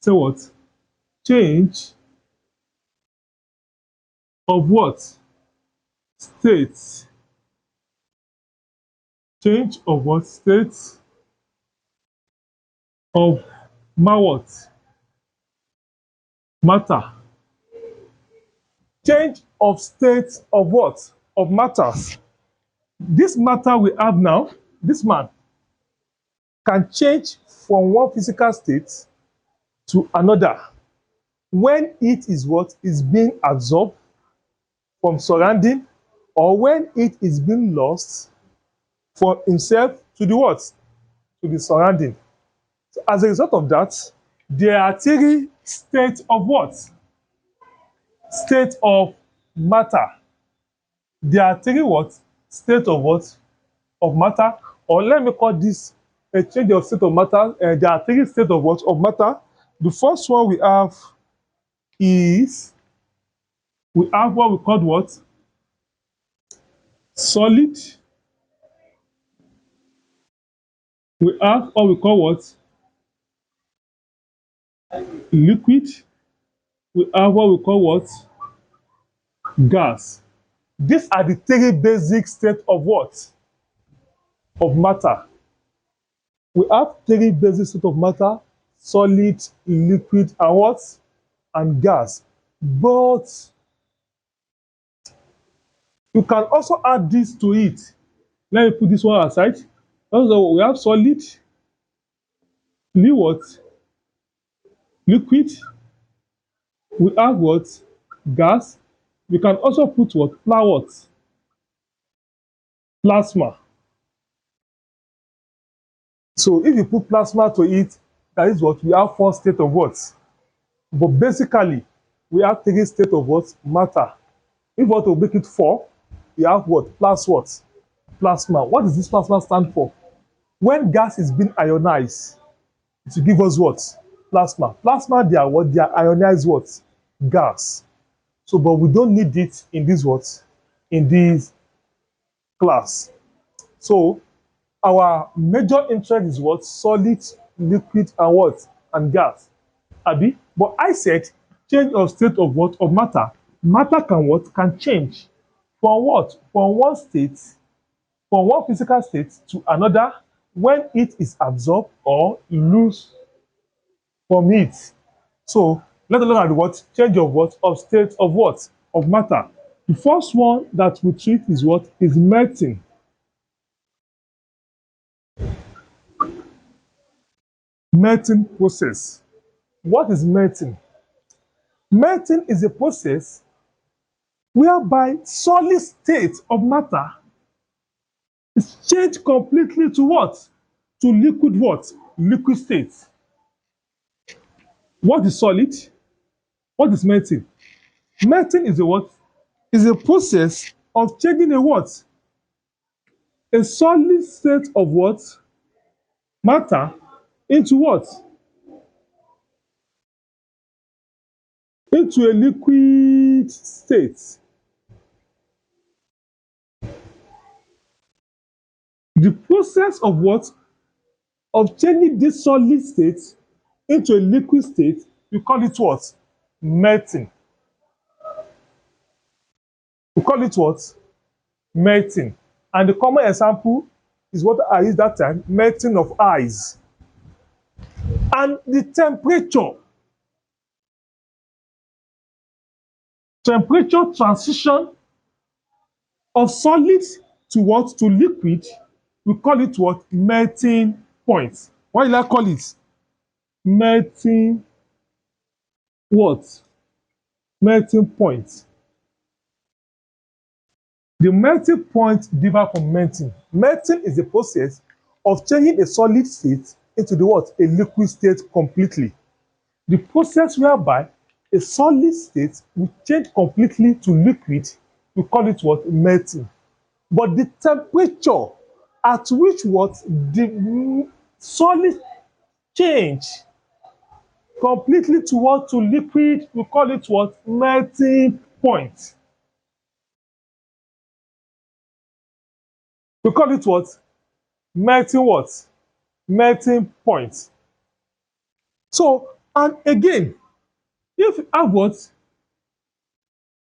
Say what? Change of what? State. Change of what? State of what? Matter. Change of state of what? Of matters. This matter we have now, this man, can change from one physical state to another when it is what is being absorbed from surrounding, or when it is being lost from himself to the what? To the surrounding. So as a result of that, there are three states of what? State of matter. There are three what? State of what? Of matter. Or let me call this a change of state of matter. There are three states of what? Of matter. The first one we have is, we have what we call what? Solid. We have what we call what? Liquid. We have what we call what? Gas. These are the three basic states of what? Of matter. We have three basic states of matter: solid, liquid, and what? And gas. But you can also add this to it. Let me put this one aside. Also, we have solid, what? Liquid. We have what? Gas. We can also put what? Plasma. So if you put plasma to it, that is what? We have four states of what? But basically, we have three states of what? Matter. If we want to make it four, we have what? Plus what? Plasma. What does this plasma stand for? When gas is being ionized, it will give us what? Plasma. Plasma, they are what? They are ionized what? Gas. So, but we don't need it in this what? In this class. So, our major interest is what? Solid, liquid, and what? And gas. Abi? But I said change of state of what? Of matter. Matter can what? Can change from what? From one state, from one physical state to another when it is absorbed or loose from it. So let's look at what? Change of what? Of state of what? Of matter. The first one that we treat is what? Is melting. Melting process. What is melting? Melting is a process whereby solid state of matter is changed completely to what? To liquid what? Liquid state. What is solid? What is melting? Melting is a what? Is a process of changing a what? A solid state of what? Matter into what? Into a liquid state. The process of what? Of changing this solid state into a liquid state, we call it what? Melting. We call it what? Melting. And the common example is what I used that time, melting of ice. And the temperature transition of solid to what? To liquid, we call it what? Melting point. What do I call it? Melting what? Melting point. The melting point differs from melting. Melting is the process of changing a solid state into the what? A liquid state completely. The process whereby a solid state will change completely to liquid, we call it what? Melting. But the temperature at which what? The solid change completely to what? To liquid, we call it what? Melting point. We call it what? Melting what? Melting point. So And again, if you have what?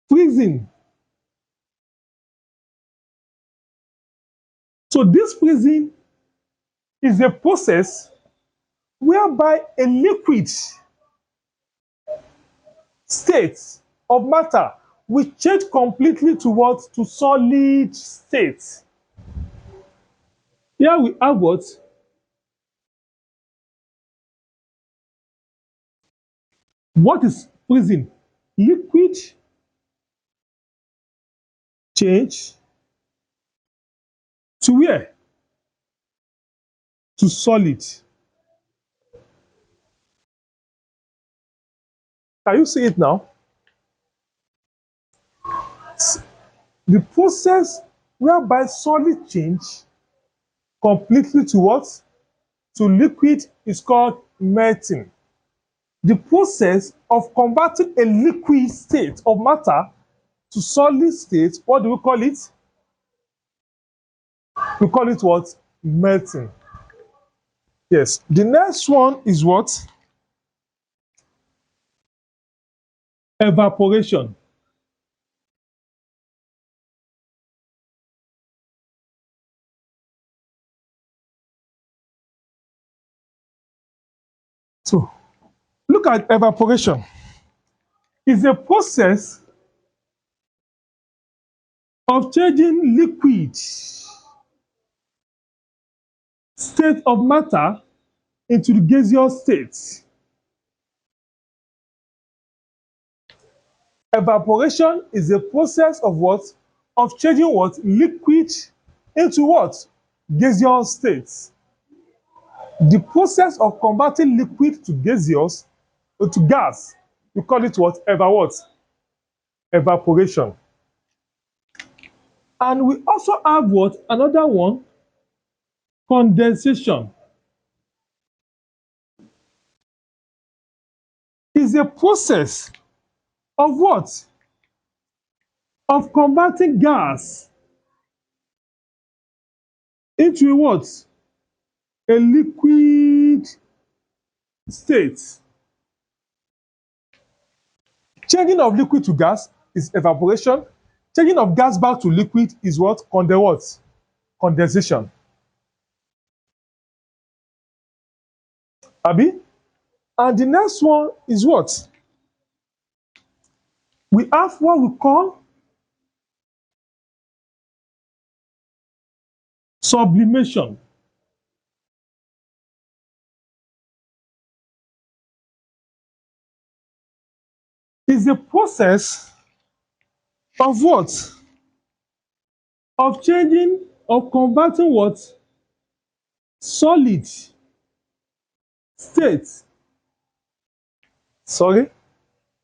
Freezing. So this freezing is a process whereby a liquid state of matter will change completely to what? To solid state. Here we have what? What is freezing? Liquid change to where? To solid. Can you see it now? The process whereby solid change completely to what? To liquid is called melting. The process of converting a liquid state of matter to solid state, what do we call it? We call it what? Melting. Yes. The next one is what? Evaporation. So, look at evaporation. It's a process of changing liquid state of matter into the gaseous state. Evaporation is a process of what? Of changing what? Liquid into what? Gaseous states. The process of converting liquid to gaseous, to gas, we call it what? Evaporation. And we also have what? Another one, condensation. Is a process of what? Of converting gas into a what? A liquid state. Changing of liquid to gas is evaporation. Changing of gas back to liquid is what? Condensation. Abi? And the next one is what? We have what we call sublimation. Is a process of what? Of changing, of converting what? Solid state. Sorry?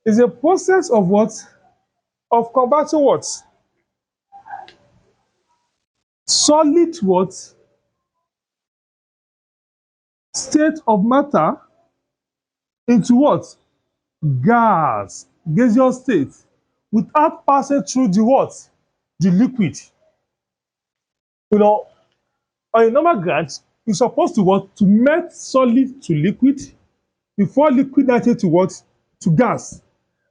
Is a process of what? Of converting what? Solid what? State of matter into what? Gas, gaseous state, without passing through the what? The liquid. You know, on a normal grant, you're supposed to what? To melt solid to liquid before liquid enter to what? To gas.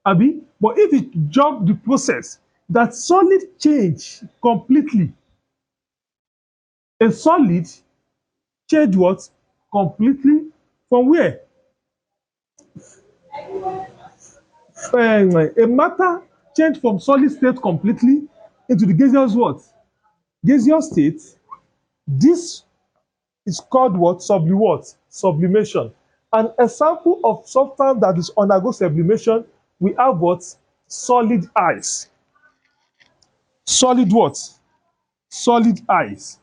Abi? But if you jump the process, that solid change completely. A solid change what? Completely from where? A matter change from solid state completely into the gaseous what? Gaseous state. This is called what? Sublimation. An example of substance that is undergo sublimation, we have what? Solid ice. Solid what? Solid ice.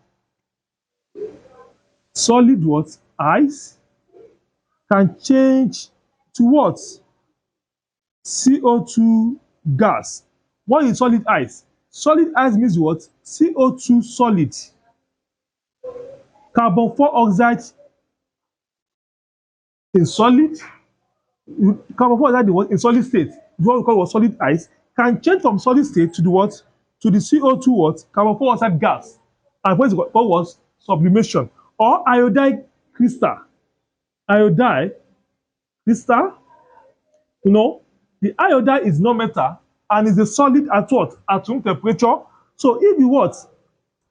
Solid what? Ice can change to what? CO2 gas. What is solid ice? Solid ice means what? CO2 solid. Carbon dioxide in solid. Carbon dioxide in solid state. What we call what? Solid ice can change from solid state to the what? To the CO2 what? Carbon dioxide gas. And what was? Sublimation. Or iodide crystal. Iodide crystal You know, the iodide is non-metal and is a solid at what? At room temperature. So if you what?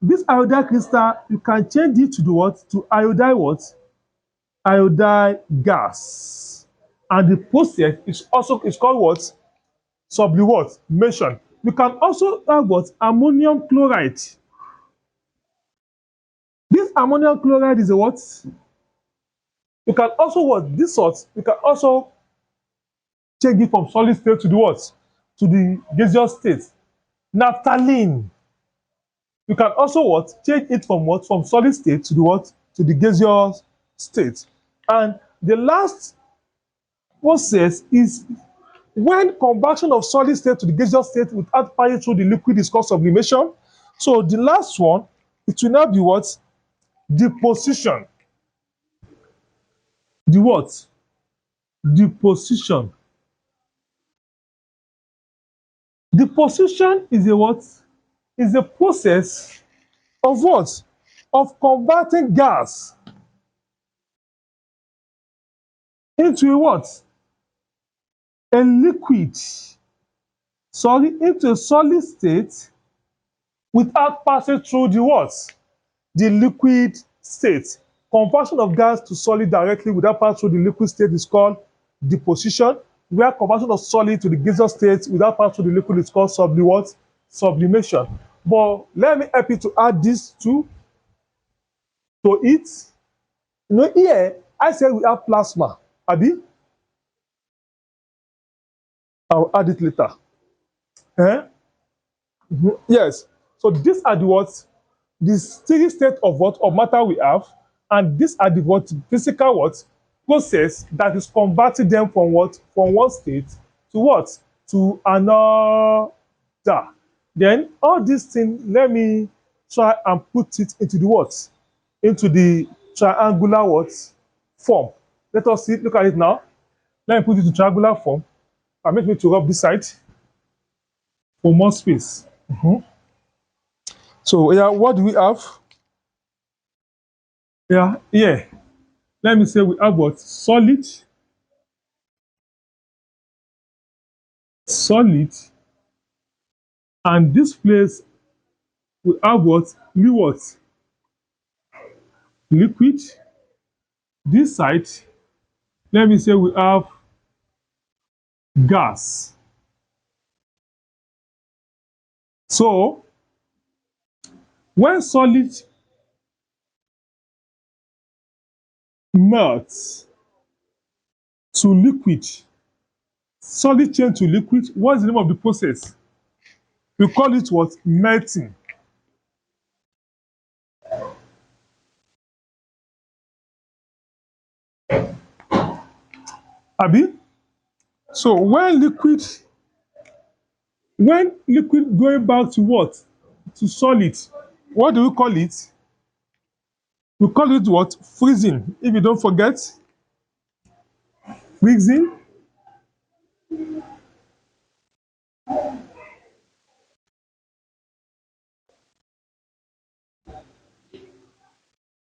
This iodide crystal, you can change it to the what? To iodide what? Iodide gas. And the process is also is called what? Sublimation. You can also have what? Ammonium chloride. This ammonium chloride is a what? You can also what? This sort, you can also change it from solid state to the what? To the gaseous state. Naphthalene. You can also what? Change it from what? From solid state to the what? To the gaseous state. And the last process is when conversion of solid state to the gaseous state without passing through the liquid is called sublimation. So the last one, it will now be what? Deposition. The what? Deposition. Deposition is a what? Is a process of what? Of converting gas into a what? A liquid. Sorry, into a solid state without passing through the what? The liquid state. Conversion of gas to solid directly without passing through the liquid state is called deposition, where conversion of solid to the gaseous state without passing through the liquid is called sublimation. But let me help you to add this to it. You know, here I said we have plasma. Abi? I'll add it later. Eh? Yes. So these are the what? The steady state of what? Of matter we have, and these are the what? Physical what? Process that is converting them from what? From one state to what? To another. Then all these things, let me try and put it into the what? Into the triangular what? Form. Let us see, look at it now. Let me put it in triangular form. Permit me to rub this side for more space. So yeah, what do we have? Yeah. Let me say we have what? Solid, and this place we have what? Liquid. This side, let me say we have gas. So when solid melts to liquid, solid change to liquid, what's the name of the process? We call it what? Melting. Abi? So when liquid going back to what? To solid, what do we call it? We call it what? Freezing. If you don't forget, freezing.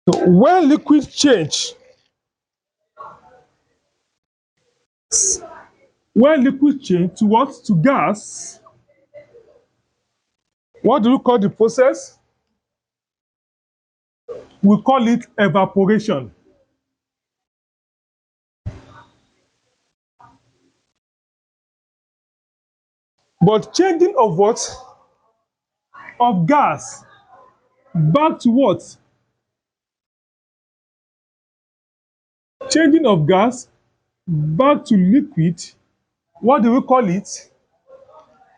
So when liquid change, to what? To gas, what do we call the process? We call it evaporation. But changing of what? Of gas back to what? Changing of gas back to liquid, what do we call it?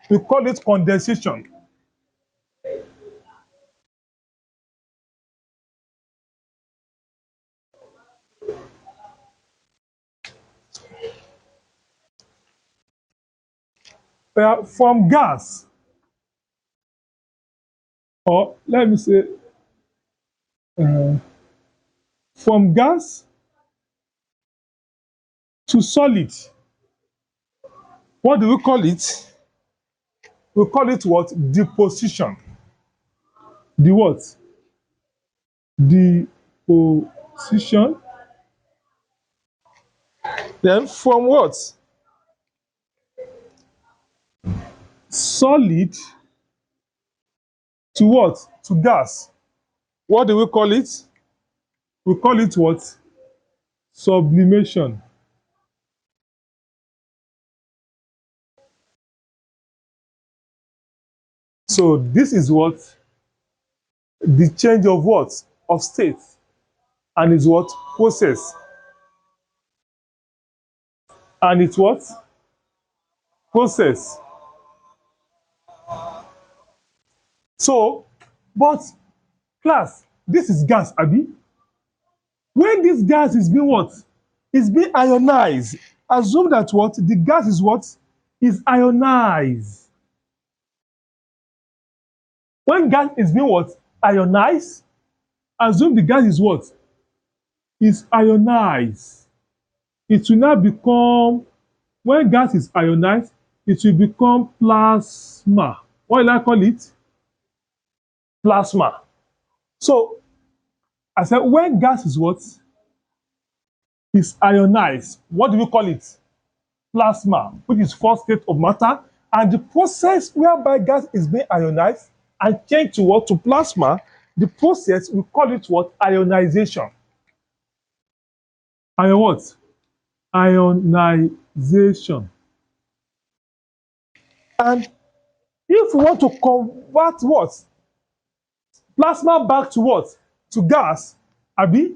We call it condensation. From gas, or let me say, uh, from gas to solid, what do we call it? We call it what? Deposition. The what? Deposition. Then from what? solid to what? To gas. What do we call it? We call it what? Sublimation. So this is what? The change of what? Of state. And it's what? Process. And it's what? Process. So, but class, this is gas, Abi. When this gas is being what? It's being ionized. Assume that what? The gas is what? Is ionized. When gas is being what? Ionized. Assume the gas is what? Is ionized. It will now become, when gas is ionized, it will become plasma. What do I call it? Plasma. So, I said when gas is what? Is ionized. What do we call it? Plasma, which is first state of matter. And the process whereby gas is being ionized and changed to what? To plasma, the process, we call it what? Ionization. Ion what? Ionization. And if we want to convert what? Plasma back to what? To gas, Abi.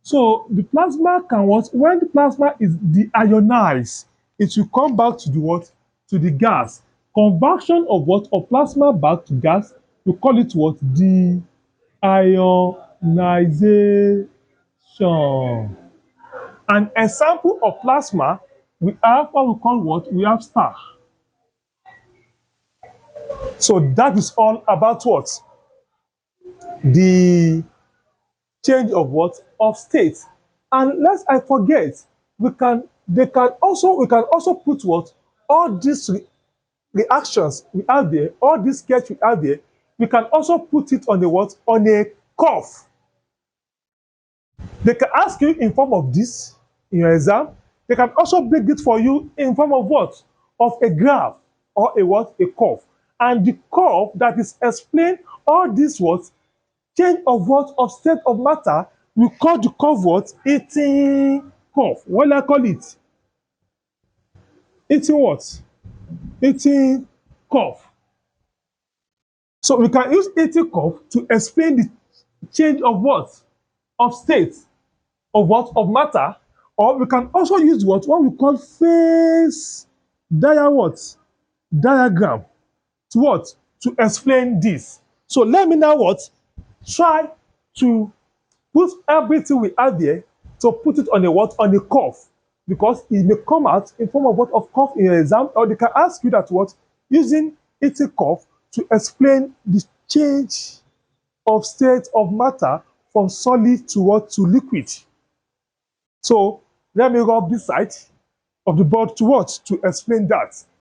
So the plasma can what? When the plasma is deionized, it will come back to the what? To the gas. Conversion of what? Of plasma back to gas, we call it what? Deionization. An example of plasma, we have what we call what? We have star. So that is all about what? The change of what? Of state. And lest I forget, we can also put what? All these reactions we have there, all this sketch we have there, we can also put it on a what? On a curve. They can ask you in form of this in your exam. They can also bring it for you in form of what? Of a graph or a what? A curve. And the curve that is explain all this what? Change of what? Of state of matter, we call the curve what? Eating curve. What do I call it? Eating what? Eating curve. So we can use eating curve to explain the change of what? Of state. Of what? Of matter. Or we can also use what we call phase diagram to what? To explain this. So let me now what? Try to put everything we have there to put it on a what? On a curve. Because it may come out in form of what? Of curve in your exam, or they can ask you that what? Using eating curve to explain the change of state of matter from solid to what? To liquid. So let me rub this side of the board to what? To explain that.